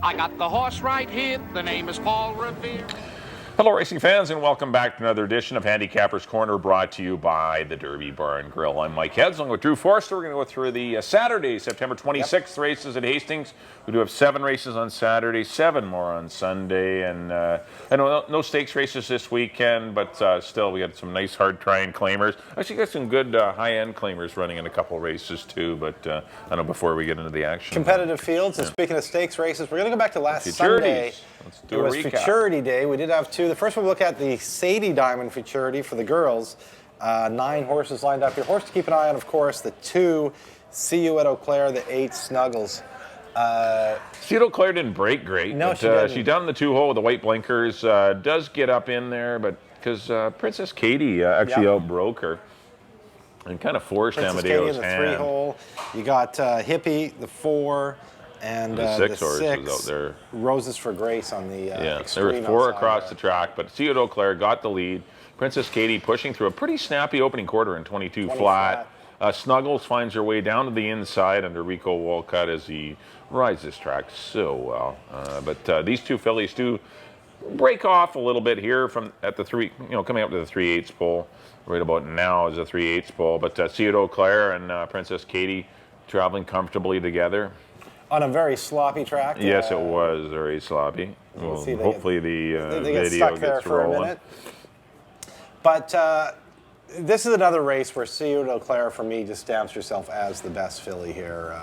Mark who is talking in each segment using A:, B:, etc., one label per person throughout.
A: I got the horse right here. The name is Paul Revere.
B: Hello, racing fans, and welcome back to another edition of Handicappers Corner, brought to you by the Derby Bar and Grill. I'm Mike Heads, along with Drew Forster. We're going to go through the Saturday, September 26th races at Hastings. We do have 7 races on Saturday, 7 more on Sunday, and I know no stakes races this weekend, but still we got some nice hard trying claimers. Actually got some good high-end claimers running in a couple races too, but I know before we get into the action.
C: Competitive fields, and speaking of stakes races, we're going to go back to last Sunday.
B: Let's do a recap.
C: It was Futurity Day. We did have 2. The first one we look at the Sadie Diamond Futurity for the girls. 9 horses lined up here. Horse to keep an eye on, of course, the 2, See You at Eau Claire, the 8, Snuggles.
B: See You at Eau Claire didn't break great.
C: No,
B: but,
C: she didn't.
B: She down the 2-hole with the white blinkers. Does get up in there, but because Princess Katie actually outbroke her and kind of forced
C: Princess
B: Amadeo's
C: Katie in the
B: hand.
C: 3-hole. You got Hippie, the 4. And
B: the 6 horse was out there.
C: Roses for Grace on the
B: there were 4 across the track, but See You at Eau Claire got the lead. Princess Katie pushing through a pretty snappy opening quarter in 22 flat. Snuggles finds her way down to the inside under Rico Wolcott as he rides this track so well. But these 2 fillies do break off a little bit here from at the 3, coming up to the 3/8 pole. Right about now is a 3/8 pole, but See You at Eau Claire and Princess Katie traveling comfortably together.
C: On a very sloppy track.
B: Yes, it was very sloppy. Well, hopefully the video gets rolling.
C: But this is another race where See You at Eau Claire, for me, just stamps herself as the best filly here.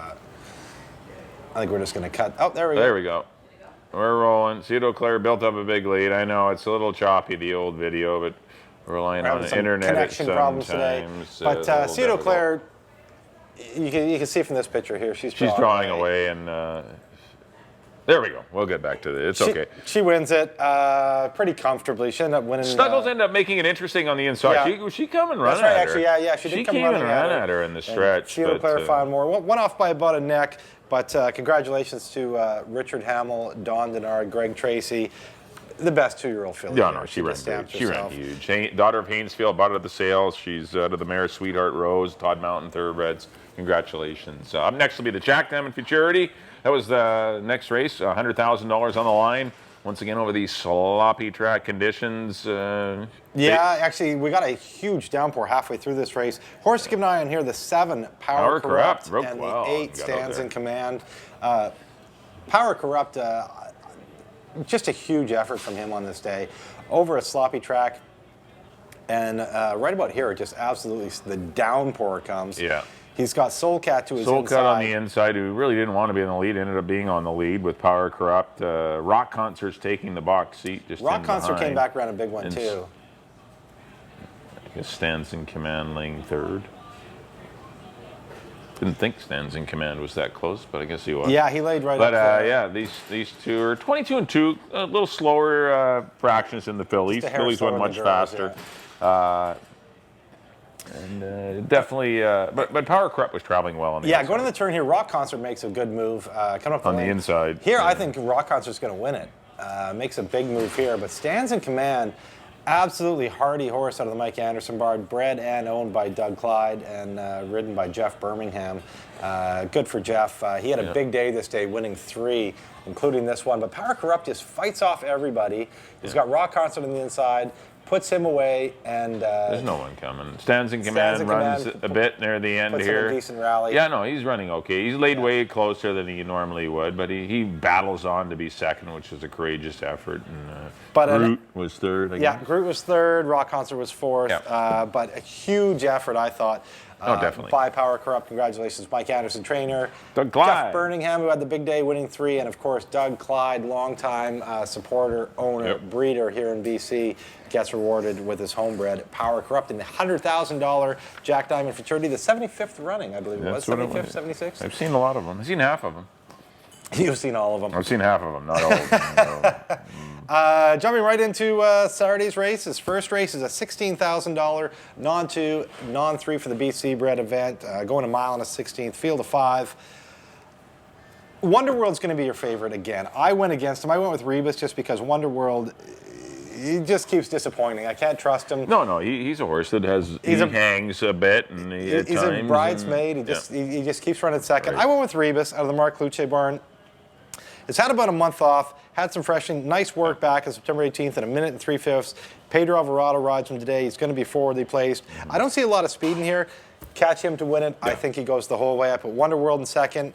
C: I think we're just going to cut. Oh, there we go.
B: There we go. We're rolling. See You at Eau Claire built up a big lead. I know it's a little choppy, the old video, but we're relying on the internet
C: connection problems today. But See You at Eau Claire, you can see from this picture here, she's
B: drawing away, and there we go. We'll get back to it. It's okay.
C: She wins it pretty comfortably. She ended up winning.
B: Snuggles ended up making it interesting on the inside.
C: Yeah.
B: Was she coming running
C: That's right,
B: at her?
C: actually, yeah. She did come running
B: at her in the stretch.
C: See You at Eau Claire found more. Went off by about a neck, but congratulations to Richard Hamill, Don Denard, Greg Tracy. The best 2-year-old filly.
B: Yeah, no, she ran great. She ran huge. Daughter of Haynesfield, bought at the sales. She's out of the mare Sweetheart Rose, Todd Mountain Thoroughbreds. Congratulations. Up next will be the Jack Diamond Futurity. That was the next race, $100,000 on the line. Once again, over these sloppy track conditions.
C: Actually, we got a huge downpour halfway through this race. Horse to keep an eye on here, the 7, Power Corrupt, and the 8 Stands in Command. Power Corrupt, just a huge effort from him on this day. Over a sloppy track, and right about here, just absolutely, the downpour comes.
B: Yeah.
C: He's got Soul Cat to his
B: inside.
C: Soul
B: Cat on the inside, who really didn't want to be in the lead, ended up being on the lead with Power Corrupt. Rock Concert's taking the box seat.
C: Rock Concert came back around a big one, too.
B: I guess Stands in Command laying 3rd. Didn't think Stands in Command was that close, but I guess he was.
C: Yeah, he laid right
B: up
C: there.
B: Yeah, these 2 are 22 and 2, a little slower fractions in the fillies. Fillies went much faster. Yeah. And definitely, but Power Corrupt was traveling well on the inside.
C: Going to the turn here, Rock Concert makes a good move. Coming up
B: on the inside.
C: Here, I think Rock Concert's going to win it. Makes a big move here, but Stands in Command, absolutely hardy horse out of the Mike Anderson barn, bred and owned by Doug Clyde and ridden by Jeff Birmingham. Good for Jeff. He had a big day this day, winning 3, including this one. But Power Corrupt just fights off everybody. He's got Rock Concert on the inside, puts him away, and
B: there's no one coming. Stands in Command runs a bit near the end
C: puts
B: here.
C: In a decent rally.
B: Yeah, no, he's running okay. He's laid way closer than he normally would, but he battles on to be second, which is a courageous effort. And Groot was 3rd.
C: Yeah, Groot was 3rd. Rock Concert was 4th. But a huge effort, I thought.
B: Definitely.
C: By Power Corrupt. Congratulations, Mike Anderson, trainer.
B: Doug Clyde.
C: Jeff Birmingham, who had the big day, winning 3. And, of course, Doug Clyde, longtime supporter, owner, breeder here in BC, gets rewarded with his homebred Power Corrupt and the $100,000 Jack Diamond Futurity, the 75th running, I believe it was. 75th, 76th?
B: I've seen a lot of them. I've seen half of them.
C: You've seen all of them.
B: I've seen half of them, not all of them.
C: Jumping right into Saturday's race. His first race is a $16,000 non-2, non-3 for the BC bred event. Going a mile and a 16th, field of 5. Wonder World's going to be your favorite again. I went against him. I went with Rebus just because Wonder World, he just keeps disappointing. I can't trust him.
B: No, he's a horse that hangs a bit. And
C: he's a bridesmaid. He just keeps running second. Right. I went with Rebus out of the Mark Luce barn. It's had about a month off, had some freshening, nice work back on September 18th in 1 minute and 3/5. Pedro Alvarado rides him today. He's going to be forwardly placed. I don't see a lot of speed in here. Catch him to win it. I think he goes the whole way. I put Wonder World in second.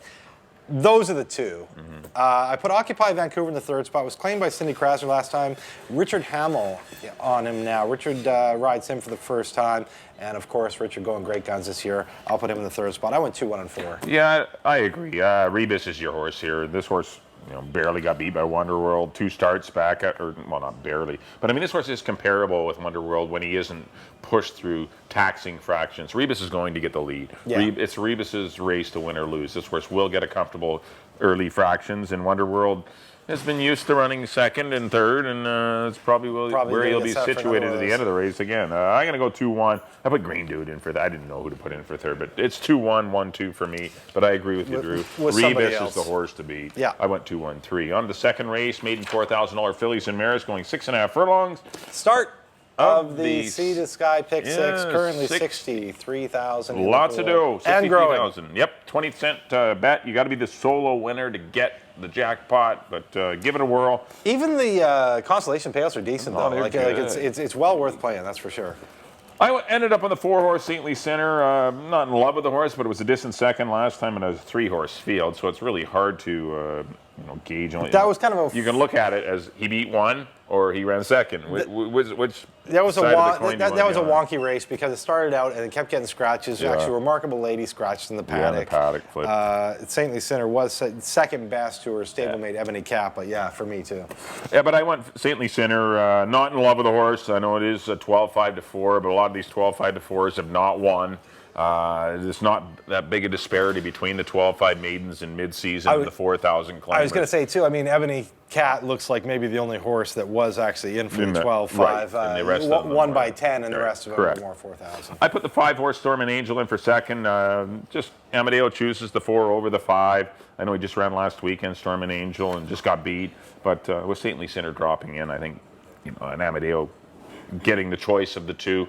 C: Those are the two. I put Occupy Vancouver in the third spot. It was claimed by Cindy Krasner last time. Richard Hamill on him now. Richard rides him for the first time. And, of course, Richard going great guns this year. I'll put him in the third spot. I went 2, 1, and 4.
B: Yeah, I agree. Rebus is your horse here. This horse, barely got beat by Wonder World. 2 starts back, well, not barely. But, I mean, this horse is comparable with Wonder World when he isn't pushed through taxing fractions. Rebus is going to get the lead.
C: Yeah.
B: It's Rebus's race to win or lose. This horse will get a comfortable early fractions, and Wonder World has been used to running second and third, and it's probably where he'll be situated at the end of the race again. I'm going to go 2-1. I put Green Dude in for that. I didn't know who to put in for third, but it's 2-1, 1-2 for me. But I agree with you, Drew. Rebus is the horse to beat.
C: Yeah.
B: I went 2-1-3. On to the second race, maiden $4,000 fillies and mares going 6.5 furlongs.
C: Start of the Sea to Sky Pick 6, currently 63,000.
B: Lots of dough.
C: And growing.
B: 60,000. Yep, 20-cent bet. You got to be the solo winner to get the jackpot, but give it a whirl.
C: Even the consolation payouts are decent, though.
B: they're good.
C: It's well worth playing, that's for sure.
B: I ended up on the 4-horse St. Lee Center. Not in love with the horse, but it was a distant second last time in a 3-horse field, so it's really hard to gauge.
C: That was kind of a...
B: You can look at it as he beat one or he ran second. Which
C: that was
B: side of the coin
C: that was a wonky race because it started out and it kept getting scratches. Yeah. Actually, a remarkable lady scratched in the paddock.
B: Yeah, the paddock flip.
C: St. Lee Center was second best to her stablemate Ebony Cap, but yeah, for me too.
B: Yeah, but I went St. Lee Center. Not in love with the horse. I know it is 12-5-4, but a lot of these 12-5-4s have not won. There's not that big a disparity between the 12-5 maidens in mid-season and the 4,000 climbers.
C: I was going to say, too, I mean, Ebony Cat looks like maybe the only horse that was actually in for the 12-5.
B: Right.
C: Won by 10, and the rest of them were more 4,000.
B: I put the 5-horse Storm and Angel in for second. Just Amadeo chooses the 4 over the 5. I know he just ran last weekend, Storm and Angel, and just got beat. But with St. Lee Center dropping in, I think, and Amadeo getting the choice of the 2.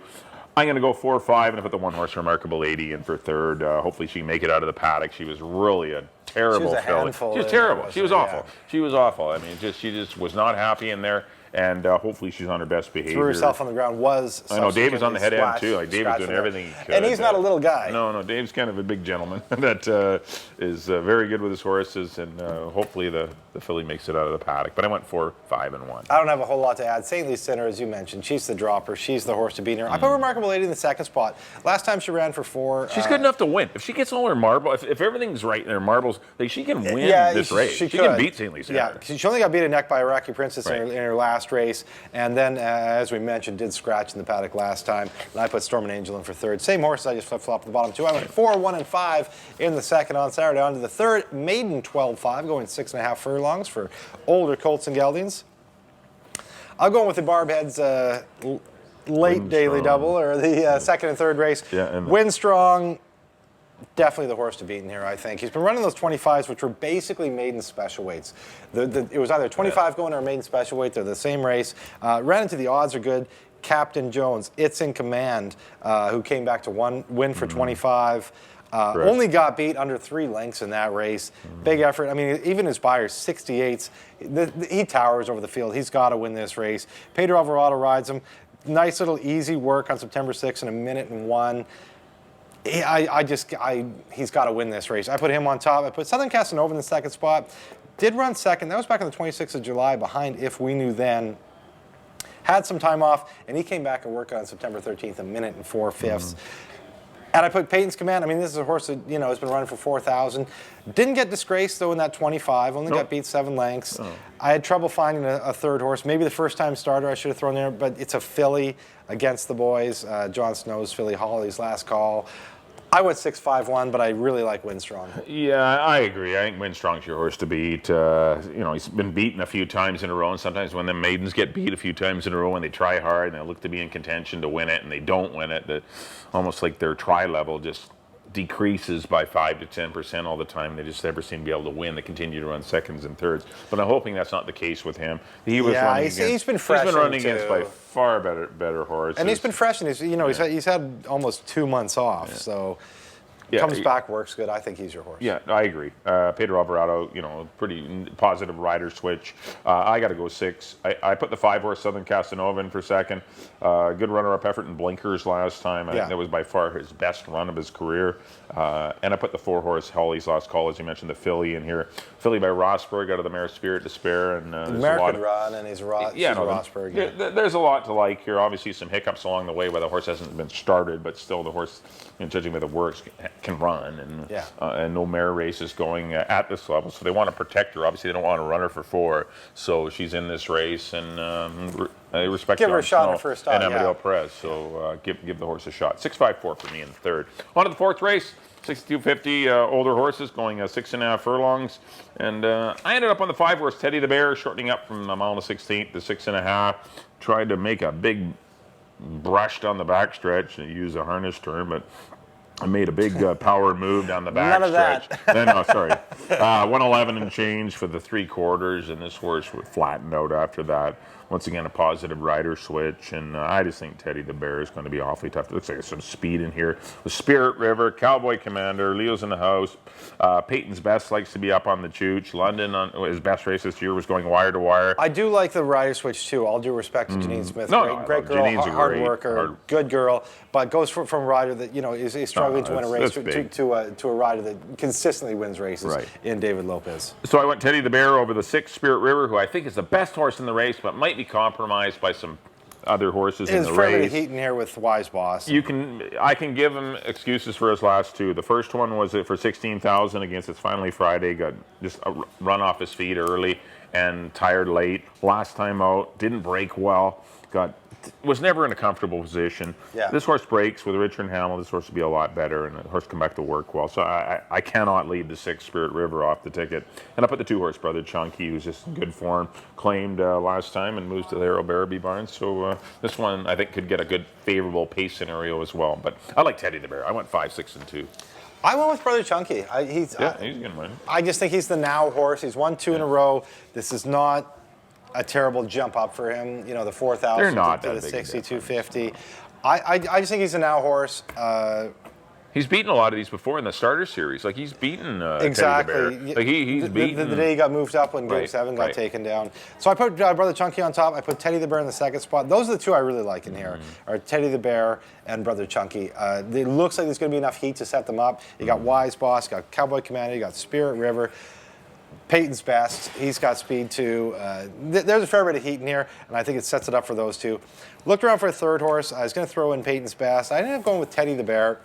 B: I'm going to go 4-5 and I put the 1-horse Remarkable Lady in for third. Hopefully she can make it out of the paddock. She was really a terrible filly. She was terrible. She was awful. Yeah. She was awful. I mean, she just was not happy in there. And hopefully she's on her best behavior.
C: Threw herself on the ground. I
B: know Dave was on the head end too. Like Dave was doing everything he could.
C: And he's not a little guy.
B: No, Dave's kind of a big gentleman that is very good with his horses, and hopefully the filly makes it out of the paddock. But I went 4, 5, and 1.
C: I don't have a whole lot to add. St. Lee Center, as you mentioned, she's the dropper. She's the horse to beat her. I put Remarkable Lady in the second spot. Last time she ran for 4.
B: She's good enough to win. If she gets all her marbles, if everything's right in her marbles, like she can win this race. She can beat St. Lee Center.
C: Yeah, she only got beat a neck by Iraqi Princess in her last race. And then, as we mentioned, did scratch in the paddock last time. And I put Storm and Angel in for third. Same horses, I just flip-flopped the bottom 2. I went 4, 1, and 5 in the second on Saturday. On to the third, maiden 12-5, going 6.5 furlongs for older colts and geldings. I'll go with the Barbheads late daily double, or the second and third race.
B: Yeah,
C: Windstrong, definitely the horse to beat in here, I think. He's been running those 25s, which were basically maiden special weights. It was either 25 going or maiden special weight. They're the same race. Ran into the odds are good. Captain Jones, It's in Command, who came back to win for 25. Only got beat under 3 lengths in that race. Big effort. I mean, even his Buyers, 68s. He towers over the field. He's got to win this race. Pedro Alvarado rides him. Nice little easy work on September 6th in 1 minute and 1. He's got to win this race. I put him on top. I put Southern Casanova in the second spot. Did run second. That was back on the 26th of July behind If We Knew Then. Had some time off, and he came back and worked on September 13th, 1 minute and 4/5. And I put Peyton's Command. I mean, this is a horse that, has been running for 4,000. Didn't get disgraced, though, in that 25. Only got beat 7 lengths. I had trouble finding a third horse. Maybe the first-time starter I should have thrown there, but it's a filly against the boys. John Snow's filly, Holly's last call. I went 6-5-1, but I really like Windstrong.
B: Yeah, I agree. I think Windstrong's your horse to beat. He's been beaten a few times in a row, and sometimes when the maidens get beat a few times in a row and they try hard and they look to be in contention to win it and they don't win it, almost like their try level just decreases by 5 to 10% all the time. They just never seem to be able to win. They continue to run seconds and thirds. But I'm hoping that's not the case with him. He was running
C: he's been fresh.
B: He's been running against by far better horses.
C: And he's been fresh, and he's had almost 2 months off. So
B: Yeah,
C: Comes back, works good. I think he's your horse.
B: Yeah, I agree. Pedro Alvarado, you know, pretty positive rider switch. I got to go 6. I put the 5-horse Southern Casanova in for second. Good runner-up effort in Blinkers last time. I think that was by far his best run of his career. And I put the 4-horse Holly's Lost Call, as you mentioned, the filly in here. Filly by Rosberg out of the mare Spirit Despair. And
C: American run, and he's Rosberg.
B: There's a lot to like here. Obviously, some hiccups along the way where the horse hasn't been started, but still the horse, judging by the works, can run. And no mare races going at this level, so they want to protect her. Obviously, they don't want to run her for 4, so she's in this race, and I respect
C: give her a shot in the first time.
B: And Amadeo Perez, so give the horse a shot. 6-5-4 for me in the third. On to the 4th race. 6250 older horses going 6.5 furlongs, and I ended up on the 5-horse Teddy the Bear, shortening up from a mile and 16th to 6.5. Tried to make a big brush down the backstretch and use a harness term, but I made a big power move down the back
C: None
B: stretch.
C: of that.
B: No, sorry. 111 and change for the 3/4, and this horse was flattened out after that. Once again, a positive rider switch, and I just think Teddy the Bear is going to be awfully tough. It looks like there's some speed in here. The Spirit River, Cowboy Commander, Leo's in the house. Peyton's Best likes to be up on the chooch. London, on his best race this year, was going wire to wire.
C: I do like the rider switch too. All due respect to Janine Smith. Great girl,
B: Janine's
C: hard worker, good girl, but goes from a rider that is struggling to win a race to a rider that consistently wins races in David Lopez.
B: So I went Teddy the Bear over the 6 Spirit River, who I think is the best horse in the race, but might be compromised by some other horses in the race.
C: There's heat in here with Wise Boss.
B: I can give him excuses for his last 2. The first one was for 16,000 against It's Finally Friday. Got just run off his feet early and tired late. Last time out, didn't break well. Was never in a comfortable position.
C: Yeah.
B: This horse breaks with Richard Hamill. This horse will be a lot better, and the horse come back to work well. So I cannot leave the 6 Spirit River off the ticket. And I put the 2-horse Brother Chunky, who's just in good form, claimed last time and moves to the Harold Barabee barn. So this one I think could get a good favorable pace scenario as well. But I like Teddy the Bear. I went 5, 6, and 2.
C: I went with Brother Chunky.
B: He's going to win.
C: I just think he's the now horse. He's won 2 in a row. This is not a terrible jump up for him. The 4,000 to the 6,250. I just think he's a now horse.
B: He's beaten a lot of these before in the starter series. Like he's beaten
C: exactly.
B: Teddy the Bear. Like he's beaten.
C: The day he got moved up when Game 7 got taken down. So I put Brother Chunky on top. I put Teddy the Bear in the 2nd spot. Those are the 2 I really like in here. Are Teddy the Bear and Brother Chunky. It looks like there's going to be enough heat to set them up. You got Wise Boss, you got Cowboy Commander, you got Spirit River. Peyton's Best, he's got speed too. There's a fair bit of heat in here, and I think it sets it up for those 2. Looked around for a 3rd horse. I was going to throw in Peyton's Best. I ended up going with Teddy the Bear.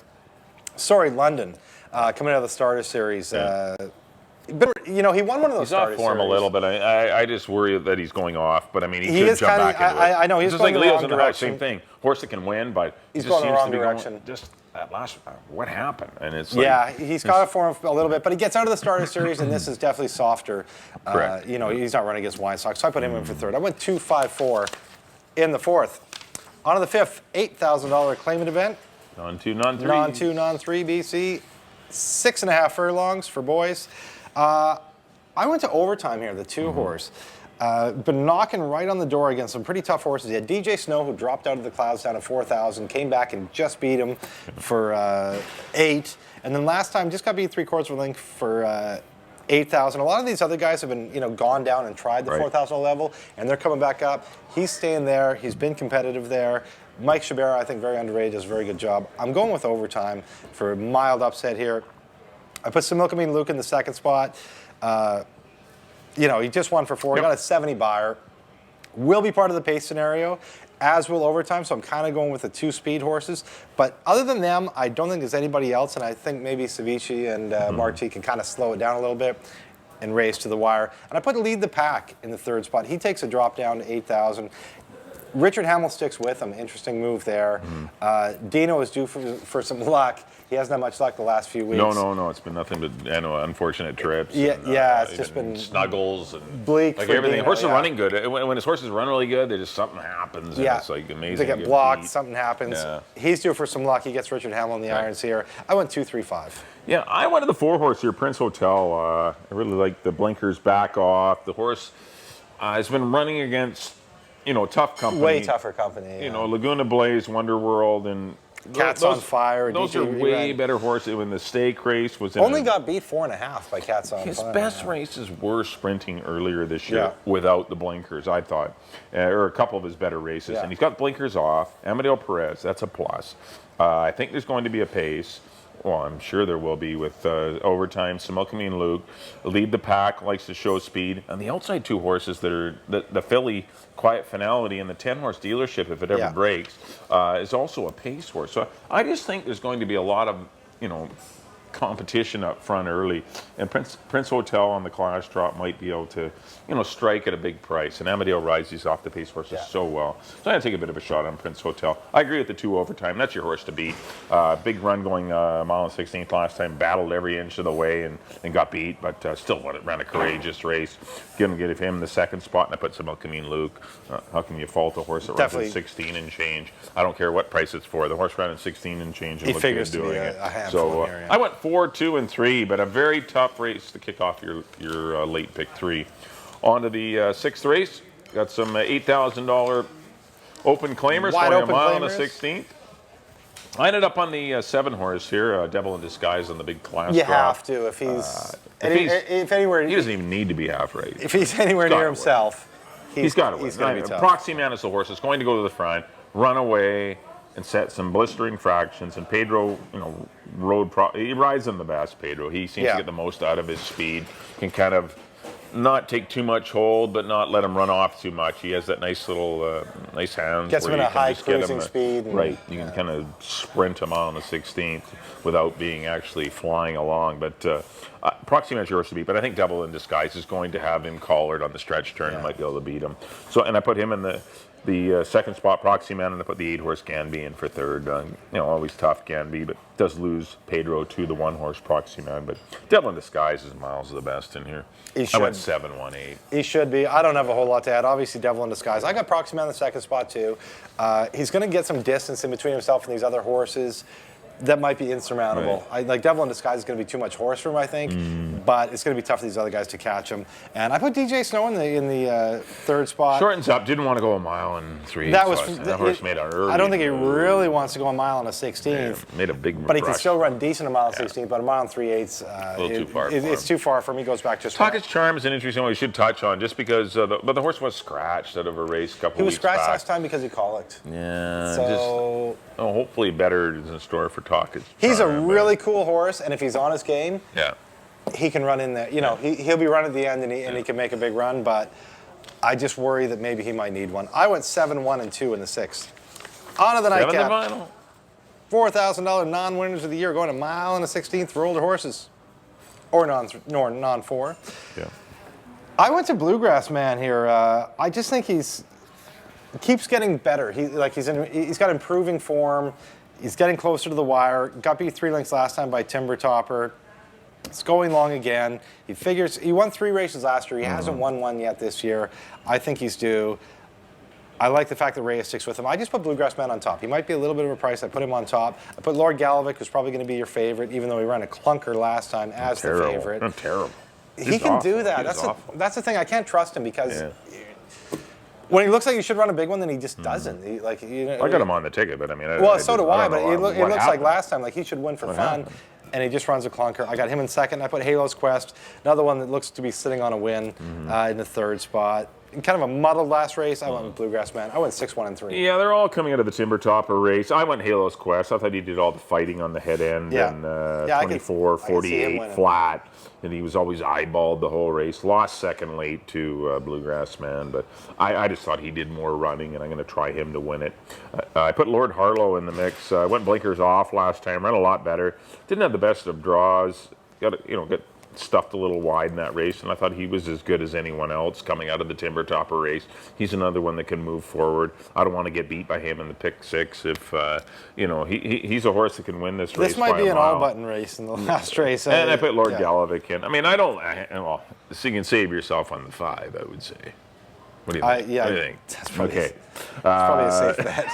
C: London, coming out of the starter series. But he won one of those starter series.
B: He's off form a little bit. I just worry that he's going off, but I mean, he could jump back into it.
C: I know, he's
B: just
C: going
B: like
C: the
B: Leo's
C: wrong
B: in the house,
C: direction.
B: same thing. Horse that can win, but
C: he's
B: just
C: going the
B: seems
C: wrong
B: to be
C: direction.
B: Going, just at last, what happened? And it's
C: he's got a form a little bit, but he gets out of the starter series, and this is definitely softer.
B: Correct.
C: He's not running against Wine Sox, so I put him in for 3rd. I went 2-5-4 in the 4th. On to the 5th, $8,000 claimant event.
B: Non-2, non-3.
C: Non-2, non-3 BC. 6.5 furlongs for boys. I went to overtime here, the 2-horse. Been knocking right on the door against some pretty tough horses. You had DJ Snow, who dropped out of the clouds down to 4,000, came back and just beat him for 8. And then last time just got beat 3/4 of a length for 8,000. A lot of these other guys have been, gone down and tried the 4,000 level, and they're coming back up. He's staying there. He's been competitive there. Mike Shabera, I think, very underrated, does a very good job. I'm going with overtime for a mild upset here. I put Similkameen Luke in the 2nd spot. He just won for 4. He got a 70 buyer. Will be part of the pace scenario, as will overtime, so I'm kind of going with the 2 speed horses. But other than them, I don't think there's anybody else, and I think maybe Savici and Marti can kind of slow it down a little bit and race to the wire. And I put Lead the Pack in the 3rd spot. He takes a drop down to 8,000. Richard Hamill sticks with him. Interesting move there. Dino is due for some luck. He hasn't had much luck the last few weeks.
B: No. It's been nothing but unfortunate trips.
C: It's just been
B: snuggles and
C: bleak.
B: Like everything. Dino, horses are running good. When his horses run really good, something happens. And it's like amazing.
C: They get blocked. Something happens. Yeah. He's due for some luck. He gets Richard Hamill in the irons here. I went 2-3-5.
B: Yeah, I went to the 4-horse here, Prince Hotel. I really like the blinkers back off. The horse has been running against tough company.
C: Way tougher company.
B: Laguna Blaze, Wonder World, and
C: Cat's on Fire.
B: Those are way better horses. When the stake race was in
C: only got beat 4.5 by Cat's on Fire.
B: His best races were sprinting earlier this year without the blinkers, I thought, or a couple of his better races. And he's got blinkers off. Amadeo Perez, that's a plus. I think there's going to be a pace. Well, I'm sure there will be with overtime. Similkameen and Luke lead the pack, likes to show speed. And the outside two horses that are the filly, Quiet Finality, and the 10-horse Dealership, if it ever breaks, is also a pace horse. So I just think there's going to be a lot of, competition up front early, and Prince Hotel on the class drop might be able to, strike at a big price. And Amadeo rises off the pace horses so well. So I'm going to take a bit of a shot on Prince Hotel. I agree with the 2 overtime. That's your horse to beat. Big run going mile and 16th last time, battled every inch of the way and got beat, but still ran a courageous race. Give him the second spot, and I put Similkameen Luke. How can you fault a horse that runs in 16 and change? I don't care what price it's for. The horse ran in 16 and change and
C: he
B: looked
C: figures
B: good doing it.
C: A handful here,
B: I went 4, 2, and 3, but a very tough race to kick off your late pick 3. On to the 6th race. Got some $8,000 open claimers for a mile and a 16th. I ended up on the 7 horse here, Devil in Disguise on the big class.
C: You have to if he's if anywhere.
B: He doesn't even need to be half right.
C: If he's anywhere near himself,
B: he's got to win.
C: He's going to be tough.
B: Proxy Man is the horse that's going to go to the front, run away, and set some blistering fractions. And Pedro, he rides him the best, Pedro. He seems to get the most out of his speed. Can kind of not take too much hold, but not let him run off too much. He has that nice little, nice hands.
C: Gets him in a high cruising speed.
B: Right. You can kind of sprint him on the 16th without being actually flying along. But Proxy Man's yours to beat. But I think Devil in Disguise is going to have him collared on the stretch turn and might be able to beat him. So, and I put him in the second spot, Proxy Man, and I put the 8-horse Ganby in for third. Always tough, Ganby, but does lose Pedro to the 1-horse Proxy Man. But Devil in Disguise is miles of the best in here. I went 7, 1, 8.
C: He should be. I don't have a whole lot to add. Obviously, Devil in Disguise. I got Proxy Man in the second spot, too. He's going to get some distance in between himself and these other horses that might be insurmountable. Like Devil in Disguise is going to be too much horse for him, I think, but it's going to be tough for these other guys to catch him. And I put DJ Snow in the third spot.
B: Shortens up. Didn't want to go a mile and 3.
C: That
B: horse made an early.
C: I don't think he really wants to go a mile and a 16th.
B: Yeah, made a big.
C: But he can still run decent a mile and 16th. But a mile and 3/8.
B: A little too far.
C: It's too far for him. He goes back just.
B: Talk's Charm is an interesting one we should touch on, just because. But the horse was scratched out of a race a couple weeks back.
C: He was scratched last time because he colicked.
B: Yeah.
C: So.
B: Hopefully better is in store for Talk.
C: He's a really cool horse, and if he's on his game, he can run in there. He'll be running at the end, and he can make a big run. But I just worry that maybe he might need one. I went 7, 1, and 2 in the 6th. On to the nightcap. $4,000 non-winners of the year, going a mile and a 16th for older horses, or non-4.
B: Yeah.
C: I went to Bluegrass Man here. I just think he's keeps getting better. He's got improving form. He's getting closer to the wire. Got beat 3 lengths last time by Timber Topper. It's going long again. He won 3 races last year. He hasn't won one yet this year. I think he's due. I like the fact that Reyes sticks with him. I just put Bluegrass Man on top. He might be a little bit of a price. I put him on top. I put Lord Gallivic, who's probably going to be your favorite, even though he ran a clunker last time as the favorite.
B: I'm terrible.
C: He can do that. That's the thing. I can't trust him because when he looks like he should run a big one, then he just doesn't. I
B: got him on the ticket, but I mean,
C: so do I. But it looks like last time, like he should win for fun, and he just runs a clunker. I got him in second. I put Halo's Quest, another one that looks to be sitting on a win in the third spot. In kind of a muddled last race, I went with Bluegrass Man. I went 6, 1, and 3.
B: Yeah, they're all coming out of the Timber Topper race. I went Halo's Quest. I thought he did all the fighting on the head end and 24, 48 flat. And he was always eyeballed the whole race. Lost second late to Bluegrass Man, but I just thought he did more running, and I'm going to try him to win it. I put Lord Harlow in the mix. Went blinkers off last time. Ran a lot better. Didn't have the best of draws. Got stuffed a little wide in that race, and I thought he was as good as anyone else coming out of the Timber Topper race. He's another one that can move forward. I don't want to get beat by him in the pick 6 if he's a horse that can win this race.
C: This might be an all-button race in the last race.
B: And I put Lord Gallivic in. I mean, so you can save yourself on the 5, I would say. What do you think?
C: Yeah,
B: What do you think?
C: that's probably,
B: Okay.
C: it's probably a safe bet.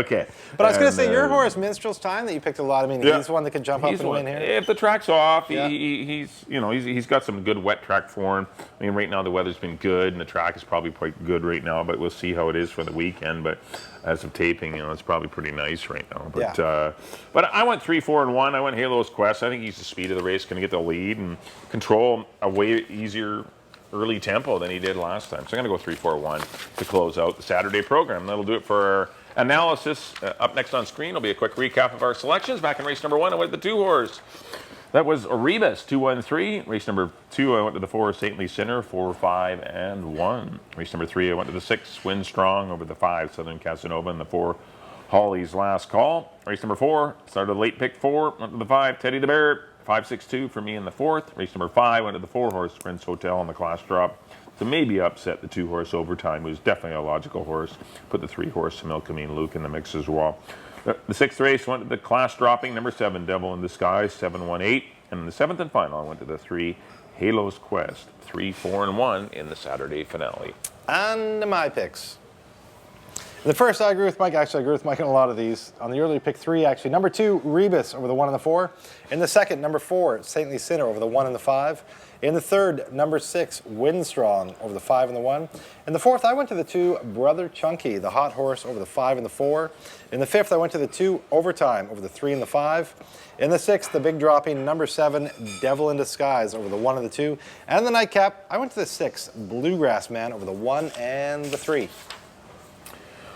B: Okay.
C: But I was going to say, your horse, Minstrel's Time, that you picked a lot. I mean,
B: Yeah.
C: he's one that could jump up and win here.
B: If the track's off,
C: Yeah.
B: he's got some good wet track form. I mean, right now the weather's been good, and the track is probably quite good right now. But we'll see how it is for the weekend. But as of taping, it's probably pretty nice right now. But but I went 3, 4, and 1. I went Halo's Quest. I think he's the speed of the race, going to get the lead and control a way easier early tempo than he did last time. So I'm going to go 3, 4, 1 to close out the Saturday program. That'll do it for our analysis. Up next on screen will be a quick recap of our selections. Back in race number 1, I went to the 2 horse. That was Erebus, 2-1-3. Race number 2, I went to the 4, Saintly Sinner, 4, 5, and 1. Race number 3, I went to the 6, Win Strong, over the 5, Southern Casanova, and the 4, Holly's Last Call. Race number 4, started a late pick 4, went to the 5, Teddy the Bear, 5-6-2 for me in the 4th. Race number 5 went to the 4 horse, Prince Hotel, on the class drop. To maybe upset the 2 horse Overtime, who's definitely a logical horse. Put the 3 horse, Milkameen Luke, in the mix as well. The 6th race went to the class dropping, number 7, Devil in Disguise, 7-1-8. And in the 7th and final, I went to the 3, Halo's Quest, 3, 4, and 1 in the Saturday finale.
C: And my picks. In the first, I agree with Mike. Actually, I agree with Mike on a lot of these. On the early pick 3, actually. Number 2, Rebus over the 1 and the 4. In the second, number 4, Saintly Sinner over the 1 and the 5. In the third, number 6, Windstrong over the 5 and the 1. In the 4th, I went to the 2, Brother Chunky, the hot horse, over the 5 and the 4. In the 5th, I went to the 2, Overtime, over the 3 and the 5. In the 6th, the big dropping, number 7, Devil in Disguise, over the 1 and the 2. And the nightcap, I went to the 6, Bluegrass Man, over the 1 and the 3.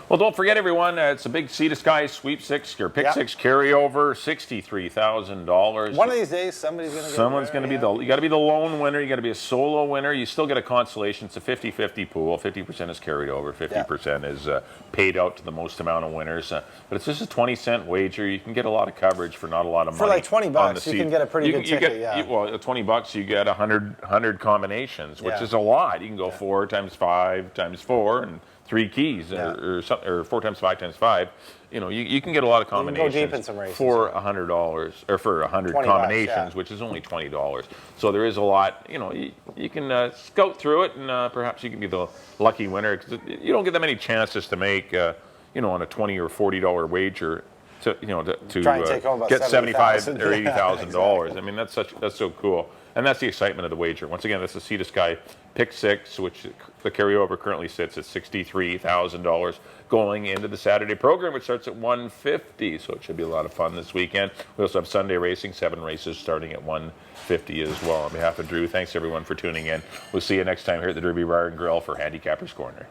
B: Well, don't forget, everyone, it's a big Sea to Sky sweepstakes. Your pick 6 carryover, $63,000.
C: One of these days, somebody's going to get
B: Someone's going to be you got to be the lone winner. You got to be a solo winner. You still get a consolation. It's a 50-50 pool. 50% is carried over. 50% is paid out to the most amount of winners. But it's just a 20-cent wager. You can get a lot of coverage for not a lot of money.
C: For like $20, you can get a pretty good ticket.
B: Well, $20, you get 100 combinations, which is a lot. You can go 4 times 5 times 4 and 3 keys, or 4 times 5 times 5. You can get a lot of combinations.
C: You can go deep in some races
B: for $100, or for 100 combinations, which is only $20. So there is a lot. You can scout through it, and perhaps you can be the lucky winner, because you don't get that many chances to make, on a $20 or $40 wager. To
C: try and take home about
B: get $75,000 or $80,000.
C: Exactly.
B: I mean, that's so cool, and that's the excitement of the wager. Once again, that's the Sea to Sky pick 6, which the carryover currently sits at $63,000 going into the Saturday program, which starts at $150. So it should be a lot of fun this weekend. We also have Sunday racing, 7 races starting at $150 as well. On behalf of Drew, thanks everyone for tuning in. We'll see you next time here at the Derby Bar and Grill for Handicappers Corner.